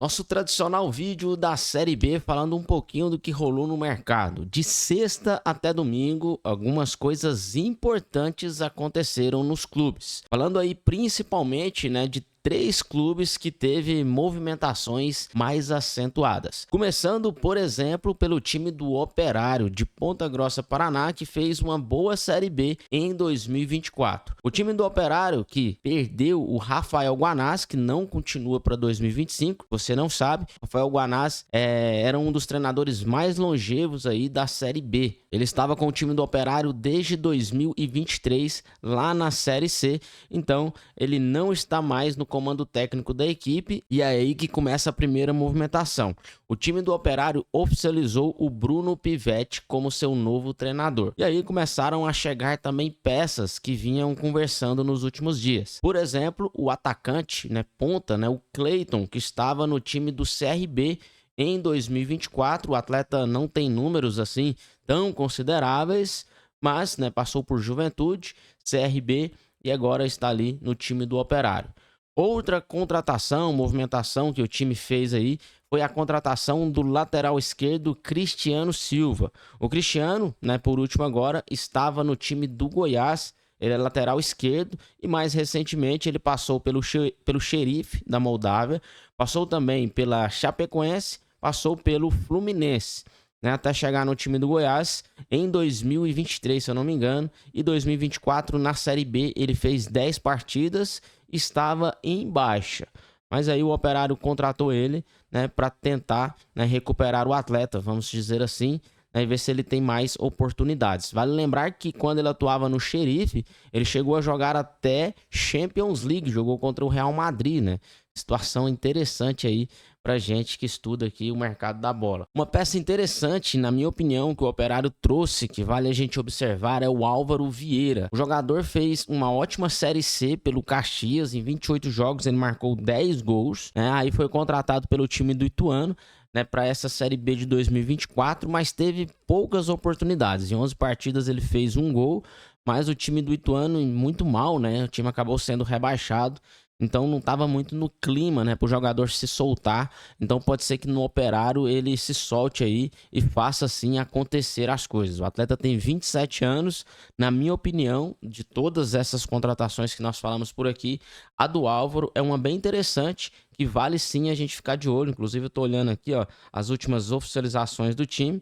Nosso tradicional vídeo da Série B falando um pouquinho do que rolou no mercado. De sexta até domingo, algumas coisas importantes aconteceram nos clubes. Falando aí principalmente, de três clubes que teve movimentações mais acentuadas. Começando, por exemplo, pelo time do Operário de Ponta Grossa, Paraná, que fez uma boa Série B em 2024. O time do Operário que perdeu o Rafael Guanás, que não continua para 2025. Você não sabe, Rafael Guanás era um dos treinadores mais longevos aí da Série B. Ele estava com o time do Operário desde 2023 lá na Série C, então ele não está mais no comando técnico da equipe e é aí que começa a primeira movimentação. O time do Operário oficializou o Bruno Pivetti como seu novo treinador. E aí começaram a chegar também peças que vinham conversando nos últimos dias. Por exemplo, o atacante, ponta, o Cleiton, que estava no time do CRB em 2024. O atleta não tem números assim tão consideráveis, mas passou por Juventude, CRB e agora está ali no time do Operário. Outra contratação, movimentação que o time fez aí foi a contratação do lateral esquerdo Cristiano Silva. O Cristiano, por último agora, estava no time do Goiás. Ele é lateral esquerdo e mais recentemente ele passou pelo Xerife da Moldávia, passou também pela Chapecoense, passou pelo Fluminense, até chegar no time do Goiás em 2023, se eu não me engano, e 2024 na Série B ele fez 10 partidas, estava em baixa. Mas aí o Operário contratou ele, para tentar recuperar o atleta, vamos dizer assim, e ver se ele tem mais oportunidades. Vale lembrar que quando ele atuava no Xerife, ele chegou a jogar até Champions League, jogou contra o Real Madrid, Situação interessante aí pra gente que estuda aqui o mercado da bola. Uma peça interessante, na minha opinião, que o Operário trouxe, que vale a gente observar, é o Álvaro Vieira. O jogador fez uma ótima Série C pelo Caxias, em 28 jogos ele marcou 10 gols, aí foi contratado pelo time do Ituano, para essa Série B de 2024, mas teve poucas oportunidades. Em 11 partidas ele fez um gol, mas o time do Ituano muito mal, o time acabou sendo rebaixado. Então não estava muito no clima, para o jogador se soltar. Então pode ser que no Operário ele se solte aí e faça assim acontecer as coisas. O atleta tem 27 anos. Na minha opinião, de todas essas contratações que nós falamos por aqui, a do Álvaro é uma bem interessante, que vale sim a gente ficar de olho. Inclusive eu estou olhando aqui as últimas oficializações do time,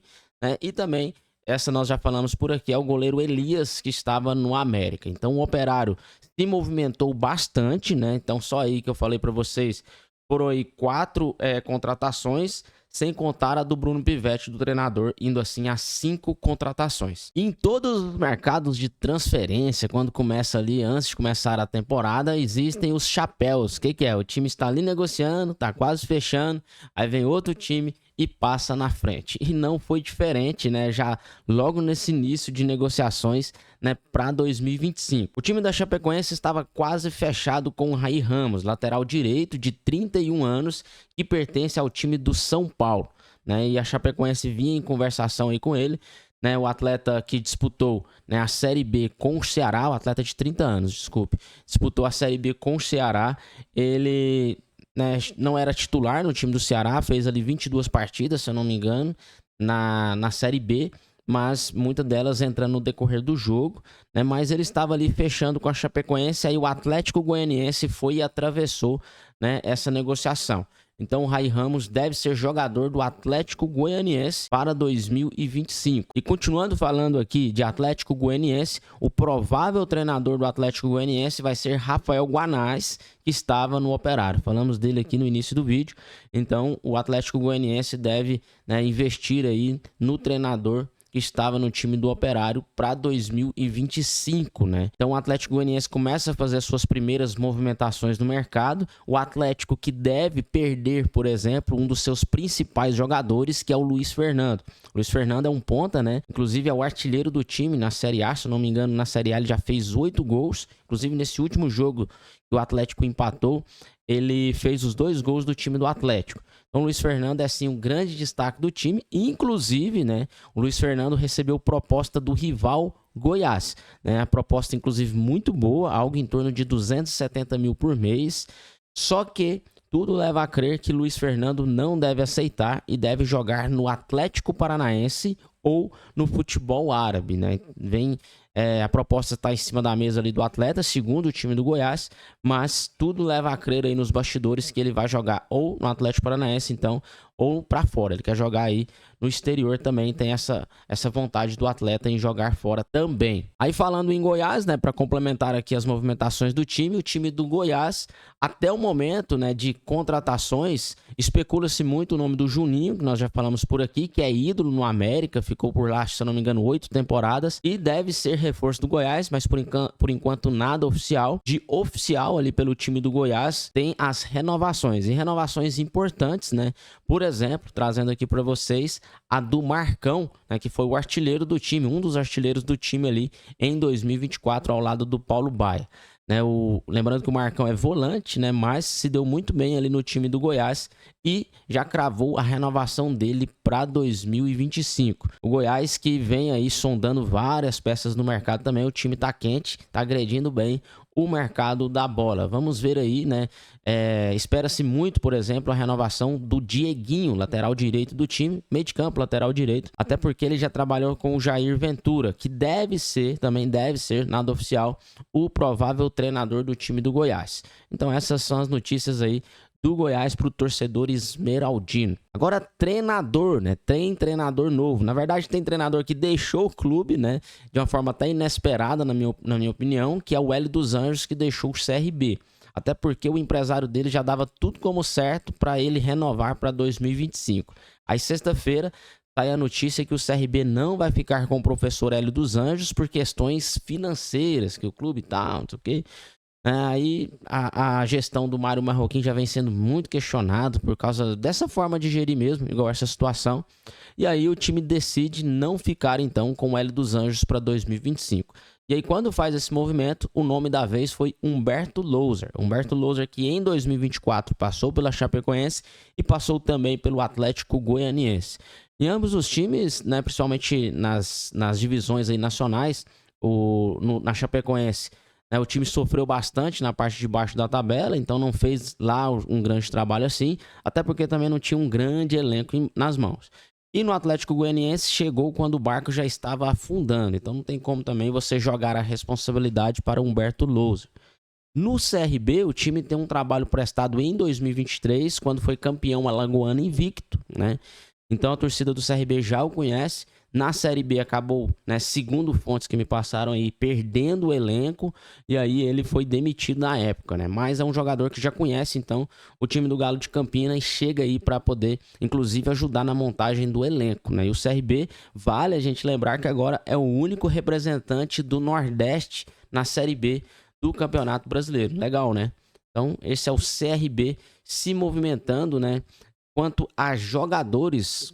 e também essa nós já falamos por aqui, é o goleiro Elias, que estava no América. Então o Operário se movimentou bastante, Então só aí que eu falei para vocês, foram aí 4 contratações, sem contar a do Bruno Pivetti, do treinador, indo assim a 5 contratações. Em todos os mercados de transferência, quando começa ali, antes de começar a temporada, existem os chapéus. O que é? O time está ali negociando, está quase fechando, aí vem outro time e passa na frente. E não foi diferente, já logo nesse início de negociações, para 2025. O time da Chapecoense estava quase fechado com o Raí Ramos, lateral direito de 31 anos, que pertence ao time do São Paulo, E a Chapecoense vinha em conversação aí com ele, o atleta que disputou, a Série B com o Ceará, o atleta de 30 anos, desculpe, disputou a Série B com o Ceará, ele não era titular no time do Ceará, fez ali 22 partidas, se eu não me engano, na Série B, mas muitas delas entrando no decorrer do jogo, mas ele estava ali fechando com a Chapecoense, aí o Atlético Goianiense foi e atravessou, essa negociação. Então o Raí Ramos deve ser jogador do Atlético Goianiense para 2025. E continuando falando aqui de Atlético Goianiense, o provável treinador do Atlético Goianiense vai ser Rafael Guanás, que estava no Operário. Falamos dele aqui no início do vídeo. Então o Atlético Goianiense deve investir aí no treinador que estava no time do Operário para 2025, Então o Atlético Goianiense começa a fazer suas primeiras movimentações no mercado. O Atlético que deve perder, por exemplo, um dos seus principais jogadores, que é o Luiz Fernando. O Luiz Fernando é um ponta, Inclusive é o artilheiro do time na Série A, se não me engano, na Série A ele já fez 8 gols. Inclusive nesse último jogo que o Atlético empatou, ele fez os 2 gols do time do Atlético. Então o Luiz Fernando é sim um grande destaque do time, inclusive, o Luiz Fernando recebeu proposta do rival Goiás, A proposta inclusive muito boa, algo em torno de 270 mil por mês, só que tudo leva a crer que Luiz Fernando não deve aceitar e deve jogar no Atlético Paranaense ou no futebol árabe, né? A proposta está em cima da mesa ali do atleta, segundo o time do Goiás, mas tudo leva a crer aí nos bastidores que ele vai jogar ou no Atlético Paranaense, então, ou para fora. Ele quer jogar aí no exterior também, tem essa vontade do atleta em jogar fora também. Aí falando em Goiás, né, para complementar aqui as movimentações do time, o time do Goiás, até o momento, né, de contratações, especula-se muito o nome do Juninho, que nós já falamos por aqui, que é ídolo no América, ficou por lá, se eu não me engano, 8 temporadas, e deve ser reforço do Goiás, mas por enquanto nada oficial. De oficial ali pelo time do Goiás, tem as renovações, e renovações importantes, né? Por exemplo, trazendo aqui para vocês a do Marcão, né, que foi o artilheiro do time, um dos artilheiros do time ali em 2024, ao lado do Paulo Baia. Né, lembrando que o Marcão é volante, né, mas se deu muito bem ali no time do Goiás e já cravou a renovação dele para 2025. O Goiás que vem aí sondando várias peças no mercado também, o time tá quente, tá agredindo bem o mercado da bola. Vamos ver aí, né? Espera-se muito, por exemplo, a renovação do Dieguinho, lateral direito do time, meio de campo, lateral direito, até porque ele já trabalhou com o Jair Ventura, que também deve ser, nada oficial, o provável treinador do time do Goiás. Então essas são as notícias aí do Goiás para o torcedor esmeraldino. Agora, treinador, né? Tem treinador novo. Na verdade, tem treinador que deixou o clube, né? De uma forma até inesperada, na minha opinião, que é o Hélio dos Anjos, que deixou o CRB. Até porque o empresário dele já dava tudo como certo para ele renovar para 2025. Aí, sexta-feira, sai a notícia que o CRB não vai ficar com o professor Hélio dos Anjos por questões financeiras, que o clube tá, não sei o quê. Aí a gestão do Mário Marroquim já vem sendo muito questionado por causa dessa forma de gerir mesmo, igual essa situação. E aí o time decide não ficar então com o Hélio dos Anjos para 2025. E aí quando faz esse movimento, o nome da vez foi Humberto Louser. Humberto Louser que em 2024 passou pela Chapecoense e passou também pelo Atlético Goianiense. Em ambos os times, né, principalmente nas divisões aí nacionais, na Chapecoense, o time sofreu bastante na parte de baixo da tabela, então não fez lá um grande trabalho assim, até porque também não tinha um grande elenco nas mãos. E no Atlético Goianiense chegou quando o barco já estava afundando, então não tem como também você jogar a responsabilidade para Humberto Louser. No CRB, o time tem um trabalho prestado em 2023, quando foi campeão alagoano invicto, né? Então a torcida do CRB já o conhece. Na Série B acabou, né, segundo fontes que me passaram aí, perdendo o elenco, e aí ele foi demitido na época, né? Mas é um jogador que já conhece, então, o time do Galo de Campinas e chega aí para poder, inclusive, ajudar na montagem do elenco, né? E o CRB, vale a gente lembrar que agora é o único representante do Nordeste na Série B do Campeonato Brasileiro. Legal, né? Então, esse é o CRB se movimentando, né? Quanto a jogadores,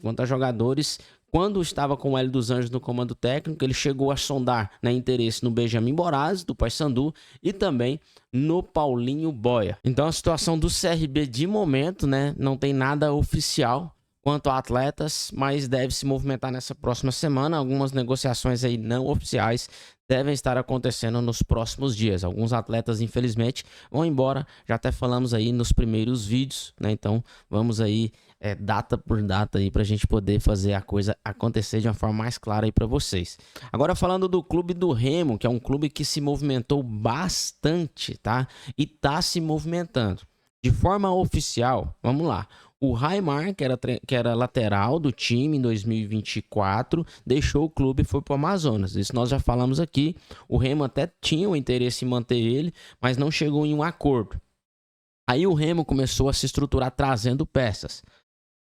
quando estava com o Hélio dos Anjos no comando técnico, ele chegou a sondar, né, interesse no Benjamin Boraz, do Paysandu, e também no Paulinho Boia. Então a situação do CRB de momento, né, não tem nada oficial quanto a atletas, mas deve se movimentar nessa próxima semana. Algumas negociações aí não oficiais devem estar acontecendo nos próximos dias. Alguns atletas, infelizmente, vão embora. Já até falamos aí nos primeiros vídeos, né? Então vamos aí data por data aí pra gente poder fazer a coisa acontecer de uma forma mais clara aí pra vocês. Agora falando do clube do Remo, que é um clube que se movimentou bastante, tá? E tá se movimentando. De forma oficial, vamos lá. O Raimar, que era lateral do time em 2024, deixou o clube e foi para o Amazonas. Isso nós já falamos aqui. O Remo até tinha o interesse em manter ele, mas não chegou em um acordo. Aí o Remo começou a se estruturar trazendo peças.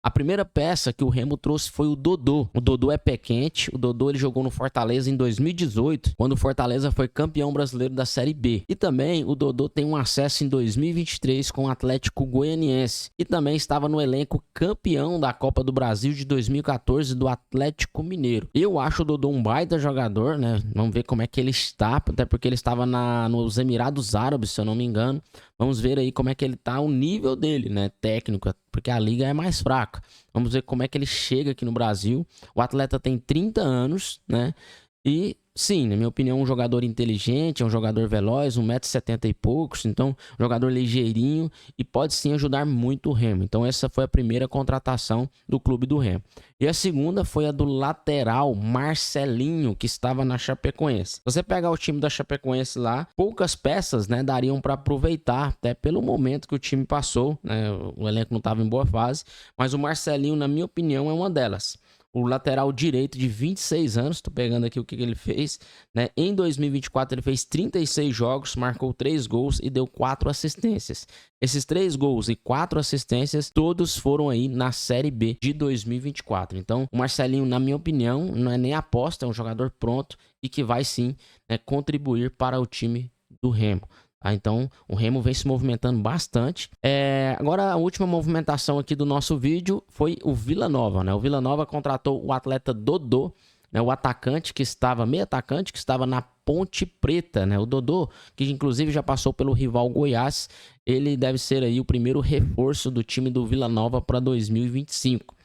A primeira peça que o Remo trouxe foi o Dodô. O Dodô é pé quente. O Dodô ele jogou no Fortaleza em 2018, quando o Fortaleza foi campeão brasileiro da Série B. E também o Dodô tem um acesso em 2023 com o Atlético Goianiense. E também estava no elenco campeão da Copa do Brasil de 2014 do Atlético Mineiro. Eu acho o Dodô um baita jogador, né? Vamos ver como é que ele está, até porque ele estava nos Emirados Árabes, se eu não me engano. Vamos ver aí como é que ele tá, o nível dele, né, técnico, porque a liga é mais fraca. Vamos ver como é que ele chega aqui no Brasil. O atleta tem 30 anos, né, E sim, na minha opinião, um jogador inteligente, é um jogador veloz, 1,70 m e poucos, então um jogador ligeirinho e pode sim ajudar muito o Remo. Então essa foi a primeira contratação do clube do Remo. E a segunda foi a do lateral Marcelinho, que estava na Chapecoense. Se você pegar o time da Chapecoense lá, poucas peças, né, dariam para aproveitar, até pelo momento que o time passou, né, o elenco não estava em boa fase, mas o Marcelinho, na minha opinião, é uma delas. O lateral direito de 26 anos, tô pegando aqui o que ele fez, né? Em 2024 ele fez 36 jogos, marcou 3 gols e deu 4 assistências. Esses 3 gols e 4 assistências, todos foram aí na Série B de 2024. Então, o Marcelinho, na minha opinião, não é nem aposta, é um jogador pronto e que vai sim, né, contribuir para o time do Remo. Então, o Remo vem se movimentando bastante. Agora, a última movimentação aqui do nosso vídeo foi o Vila Nova, né? O Vila Nova contratou o atleta Dodô, né? O atacante que estava, meio atacante, que estava na Ponte Preta, né? O Dodô, que inclusive já passou pelo rival Goiás, ele deve ser aí o primeiro reforço do time do Vila Nova para 2025.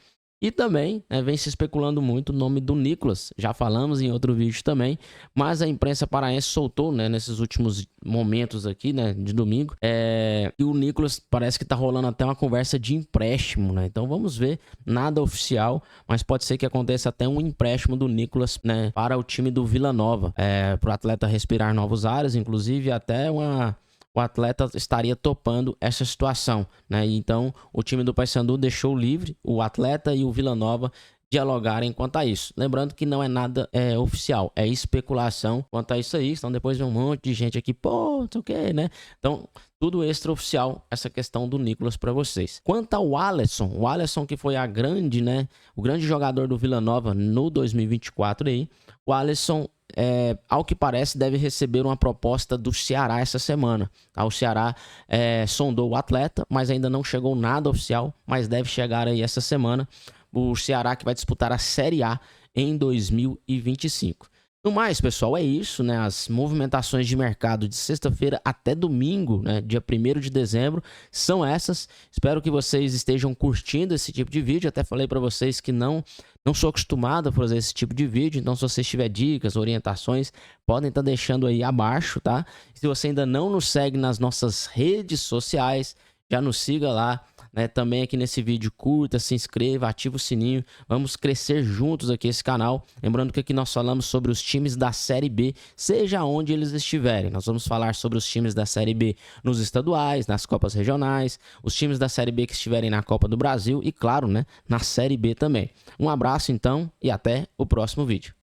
E também, né, vem se especulando muito o nome do Nicolas, já falamos em outro vídeo também, mas a imprensa paraense soltou, né, nesses últimos momentos aqui, né, de domingo, e o Nicolas parece que tá rolando até uma conversa de empréstimo, né, então vamos ver, nada oficial, mas pode ser que aconteça até um empréstimo do Nicolas, né, para o time do Vila Nova, para o atleta respirar novos ares, inclusive até o atleta estaria topando essa situação, né? Então, o time do Paysandu deixou livre o atleta e o Vila Nova dialogarem quanto a isso. Lembrando que não é nada oficial, é especulação quanto a isso aí. Então, depois vem um monte de gente aqui, pô, não sei o que, né? Então, tudo extraoficial, essa questão do Nicolas para vocês. Quanto ao Alisson, o Alisson que foi o grande jogador do Vila Nova no 2024 aí, o Alisson, ao que parece, deve receber uma proposta do Ceará essa semana. O Ceará sondou o atleta, mas ainda não chegou nada oficial, mas deve chegar aí essa semana. O Ceará que vai disputar a Série A em 2025. No mais, pessoal, é isso, né? As movimentações de mercado de sexta-feira até domingo, né? Dia 1º de dezembro, são essas. Espero que vocês estejam curtindo esse tipo de vídeo. Até falei para vocês que não sou acostumado a fazer esse tipo de vídeo. Então, se vocês tiverem dicas, orientações, podem estar deixando aí abaixo, tá? Se você ainda não nos segue nas nossas redes sociais, já nos siga lá. Né, também aqui nesse vídeo, curta, se inscreva, ativa o sininho, vamos crescer juntos aqui esse canal. Lembrando que aqui nós falamos sobre os times da Série B, seja onde eles estiverem. Nós vamos falar sobre os times da Série B nos estaduais, nas Copas regionais, os times da Série B que estiverem na Copa do Brasil e, claro, né, na Série B também. Um abraço então e até o próximo vídeo.